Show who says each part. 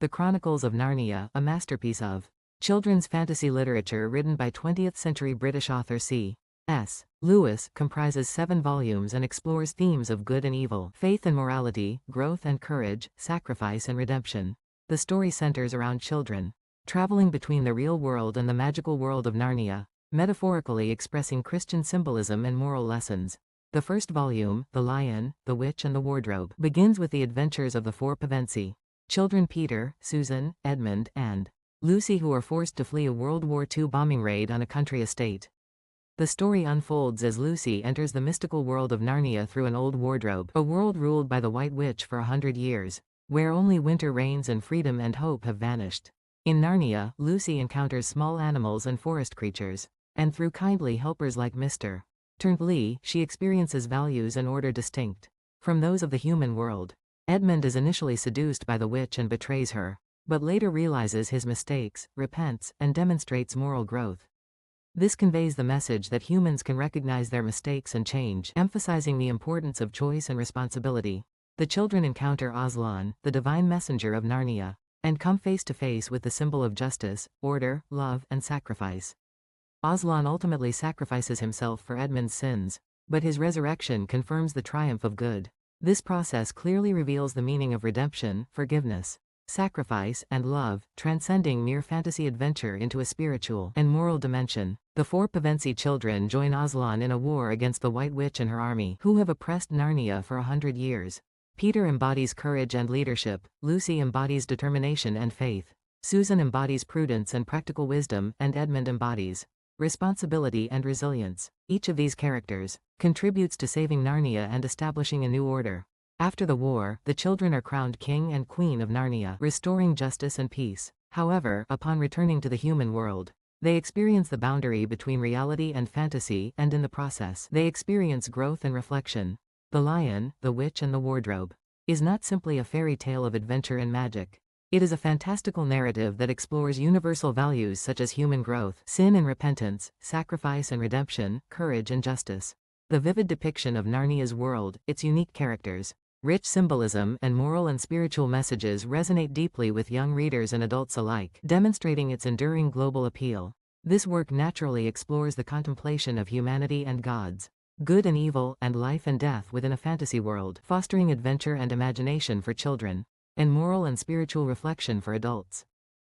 Speaker 1: The Chronicles of Narnia, a masterpiece of children's fantasy literature written by 20th-century British author C.S. Lewis, comprises 7 volumes and explores themes of good and evil, faith and morality, growth and courage, sacrifice and redemption. The story centers around children traveling between the real world and the magical world of Narnia, metaphorically expressing Christian symbolism and moral lessons. The first volume, The Lion, the Witch and the Wardrobe, begins with the adventures of the 4 Pevensie children Peter, Susan, Edmund, and Lucy, who are forced to flee a World War II bombing raid on a country estate. The story unfolds as Lucy enters the mystical world of Narnia through an old wardrobe, a world ruled by the White Witch for 100 years, where only winter reigns and freedom and hope have vanished. In Narnia, Lucy encounters small animals and forest creatures, and through kindly helpers like Mr. Turnley, she experiences values and order distinct from those of the human world. Edmund is initially seduced by the witch and betrays her, but later realizes his mistakes, repents, and demonstrates moral growth. This conveys the message that humans can recognize their mistakes and change, emphasizing the importance of choice and responsibility. The children encounter Aslan, the divine messenger of Narnia, and come face to face with the symbol of justice, order, love, and sacrifice. Aslan ultimately sacrifices himself for Edmund's sins, but his resurrection confirms the triumph of good. This process clearly reveals the meaning of redemption, forgiveness, sacrifice, and love, transcending mere fantasy adventure into a spiritual and moral dimension. The 4 Pevensie children join Aslan in a war against the White Witch and her army, who have oppressed Narnia for 100 years. Peter embodies courage and leadership, Lucy embodies determination and faith, Susan embodies prudence and practical wisdom, and Edmund embodies responsibility and resilience. Each of these characters contributes to saving Narnia and establishing a new order. After the war, the children are crowned king and queen of Narnia, restoring justice and peace. However, upon returning to the human world, they experience the boundary between reality and fantasy, and in the process, they experience growth and reflection. The Lion, the Witch and the Wardrobe is not simply a fairy tale of adventure and magic. It is a fantastical narrative that explores universal values such as human growth, sin and repentance, sacrifice and redemption, courage and justice. The vivid depiction of Narnia's world, its unique characters, rich symbolism, and moral and spiritual messages resonate deeply with young readers and adults alike, demonstrating its enduring global appeal. This work naturally explores the contemplation of humanity and gods, good and evil, and life and death within a fantasy world, fostering adventure and imagination for children, and moral and spiritual reflection for adults.